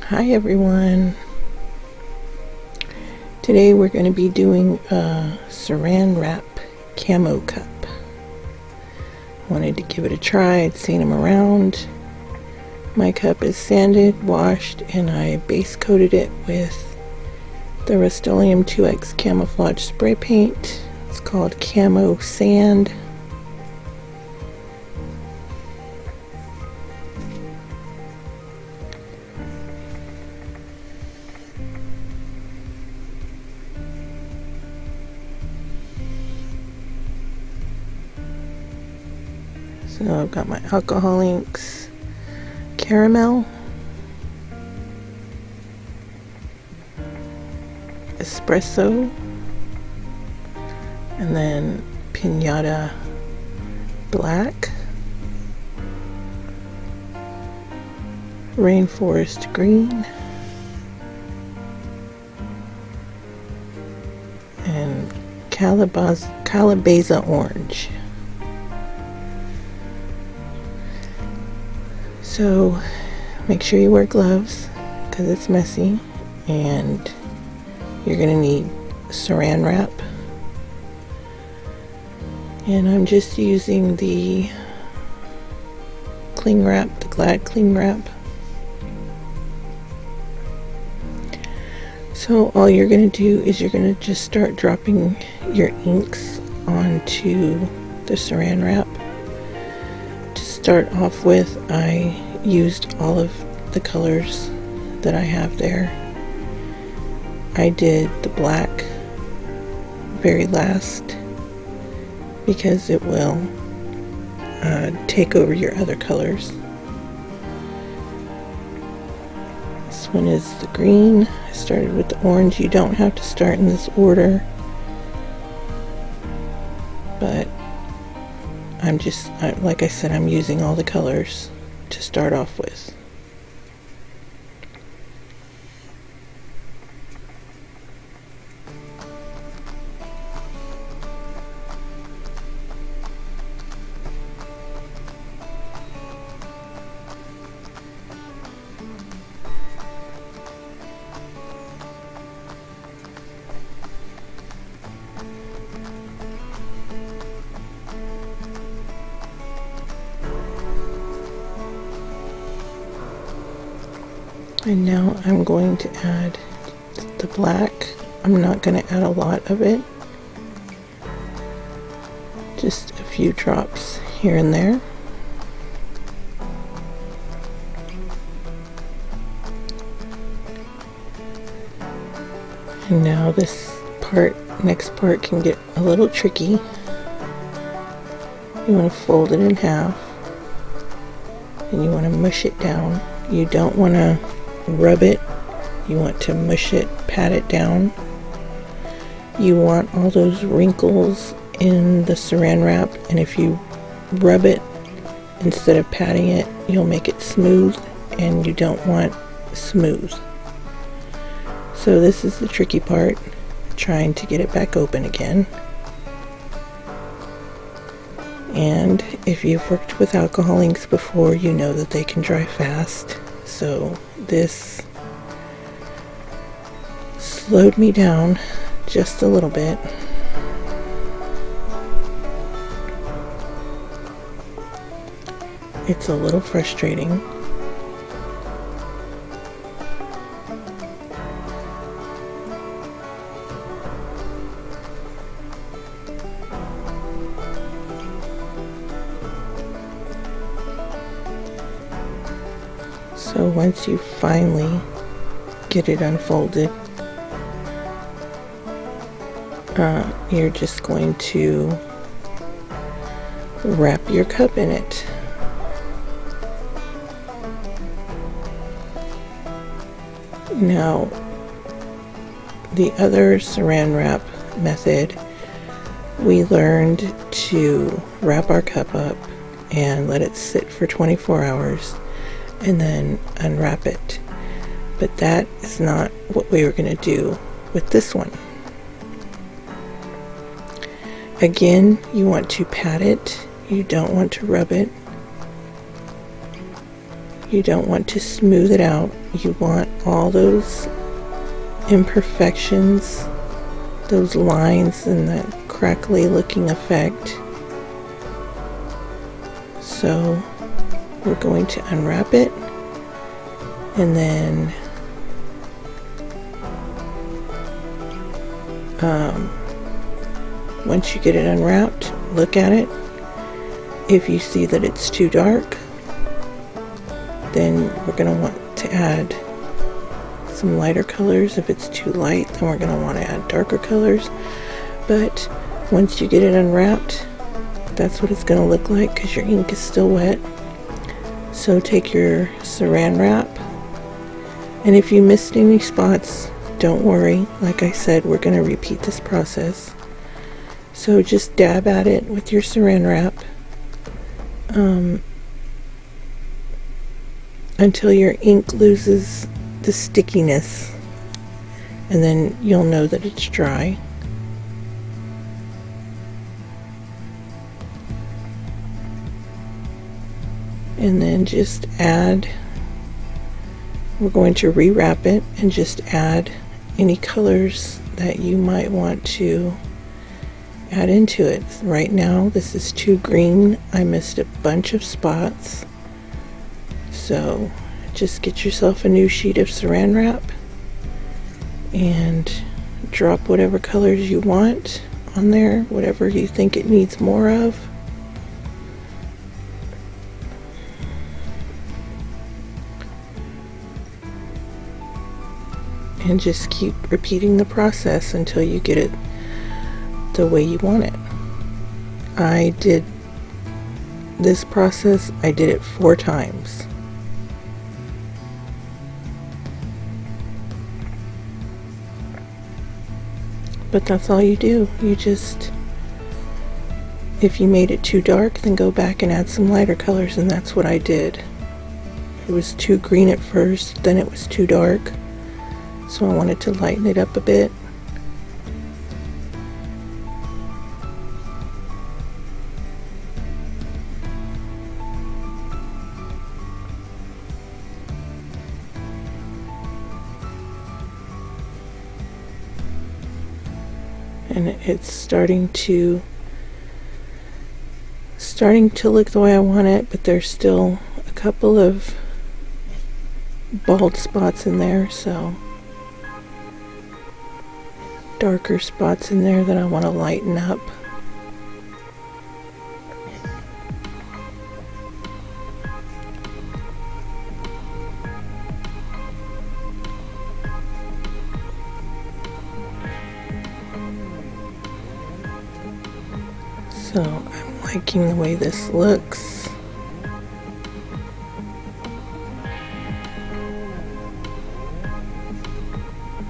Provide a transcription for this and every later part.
Hi everyone. Today we're going to be doing a saran wrap camo cup. Wanted to give it a try. I'd seen them around. My cup is sanded, washed, and I base coated it with the Rustoleum 2X camouflauge spray paint. It's called Camo Sand. So I've got my alcohol inks, caramel, espresso, and then Pinata black, rainforest green, and calabaza orange. So make sure you wear gloves because it's messy, and you're going to need saran wrap. And I'm just using the cling wrap, the Glad cling wrap. So all you're going to do is you're going to just start dropping your inks onto the saran wrap. To start off with, I used all of the colors that I have there. I did the black very last because it will take over your other colors. This one is the green. I started with the orange. You don't have to start in this order, but like I said, I'm using all the colors to start off with. And now I'm going to add the black. I'm not going to add a lot of it. Just a few drops here and there. And now this next part can get a little tricky. You want to fold it in half and you want to mush it down. You don't want to rub it, you want to mush it, pat it down. You want all those wrinkles in the saran wrap, and if you rub it instead of patting it, you'll make it smooth, and you don't want smooth. So this is the tricky part, trying to get it back open again. And if you've worked with alcohol inks before, you know that they can dry fast. So this slowed me down just a little bit. It's a little frustrating. So once you finally get it unfolded, you're just going to wrap your cup in it. Now, the other saran wrap method, we learned to wrap our cup up and let it sit for 24 hours. And then unwrap it. But that is not what we were going to do with this one. Again, you want to pat it. You don't want to rub it. You don't want to smooth it out. You want all those imperfections, those lines, and that crackly looking effect. So we're going to unwrap it, and then once you get it unwrapped, look at it. If you see that it's too dark, then we're going to want to add some lighter colors. If it's too light, then we're going to want to add darker colors. But once you get it unwrapped, that's what it's going to look like, because your ink is still wet. So take your saran wrap, and if you missed any spots, don't worry. Like I said, we're going to repeat this process. So just dab at it with your saran wrap until your ink loses the stickiness, and then you'll know that it's dry. And then just add, we're going to rewrap it and just add any colors that you might want to add into it. Right now this is too green. I missed a bunch of spots. So just get yourself a new sheet of saran wrap and drop whatever colors you want on there, whatever you think it needs more of. And just keep repeating the process until you get it the way you want it. I did this process, I did it 4 times. But that's all you do. You just, if you made it too dark, then go back and add some lighter colors, and that's what I did. It was too green at first, then it was too dark. So I wanted to lighten it up a bit. And it's starting to look the way I want it, but there's still a couple of bald spots in there, so darker spots in there that I want to lighten up. So I'm liking the way this looks.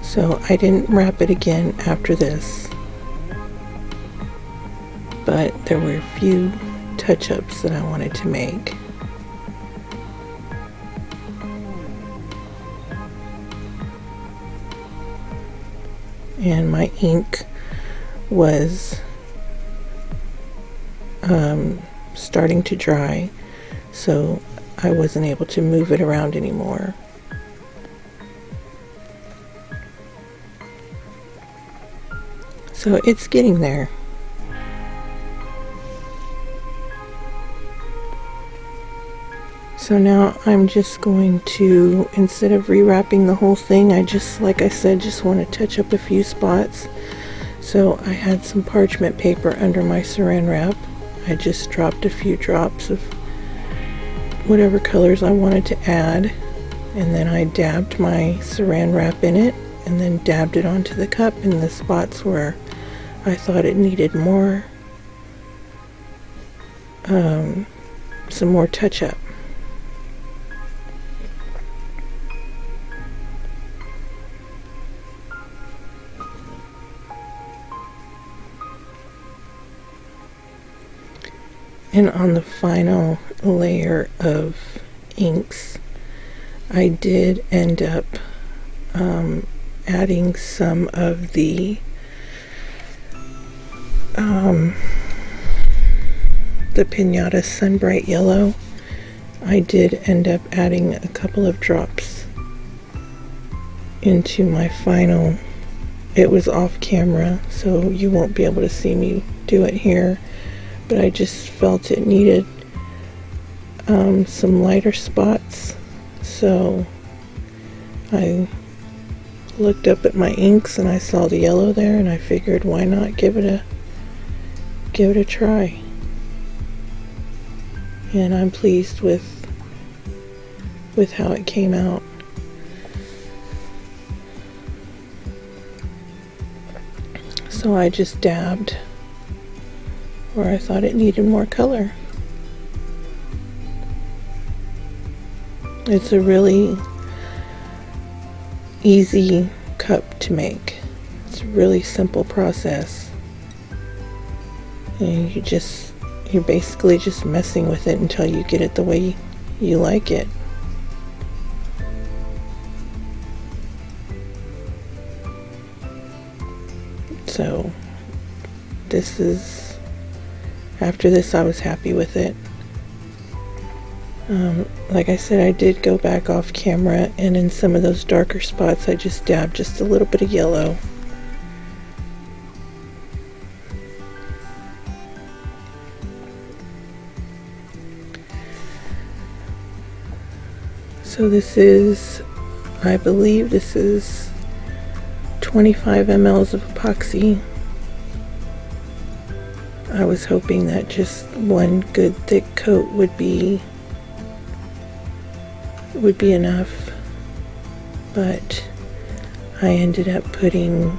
So I didn't wrap it again after this, but there were a few touch-ups that I wanted to make. And my ink was starting to dry, so I wasn't able to move it around anymore. So it's getting there. So now I'm just going to, instead of rewrapping the whole thing, I just, like I said, just want to touch up a few spots. So I had some parchment paper under my saran wrap. I just dropped a few drops of whatever colors I wanted to add, and then I dabbed my saran wrap in it, and then dabbed it onto the cup in the spots where I thought it needed more, some more touch-up. And on the final layer of inks, I did end up adding some of the Pinata Sunbright Yellow I did end up adding a couple of drops into my final. It was off camera, so you won't be able to see me do it here, but I just felt it needed some lighter spots, so I looked up at my inks and I saw the yellow there, and I figured why not give it a try. And I'm pleased with how it came out. So I just dabbed where I thought it needed more color. It's a really easy cup to make. It's a really simple process. And you're basically just messing with it until you get it the way you like it. So after this I was happy with it. Like I said, I did go back off camera, and in some of those darker spots I just dabbed just a little bit of yellow. So this is, I believe this is 25 mLs of epoxy. I was hoping that just one good thick coat would be enough, but I ended up putting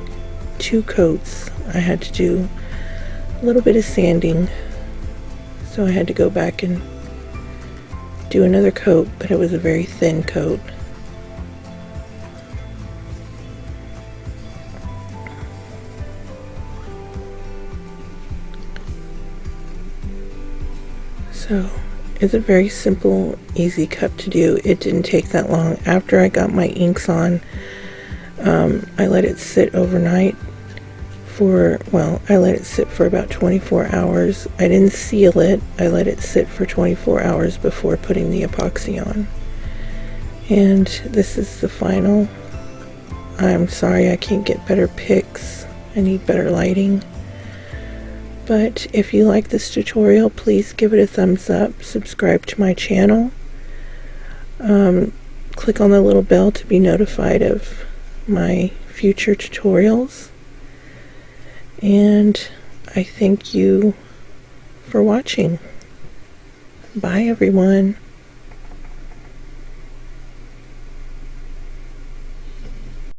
2 coats. I had to do a little bit of sanding, so I had to go back and do another coat, but it was a very thin coat. So it's a very simple, easy cup to do. It didn't take that long. After I got my inks on, I let it sit overnight I let it sit for about 24 hours. I didn't seal it. I let it sit for 24 hours before putting the epoxy on. And this is the final. I'm sorry I can't get better pics. I need better lighting. But if you like this tutorial, please give it a thumbs up, subscribe to my channel, click on the little bell to be notified of my future tutorials, and I thank you for watching. Bye everyone.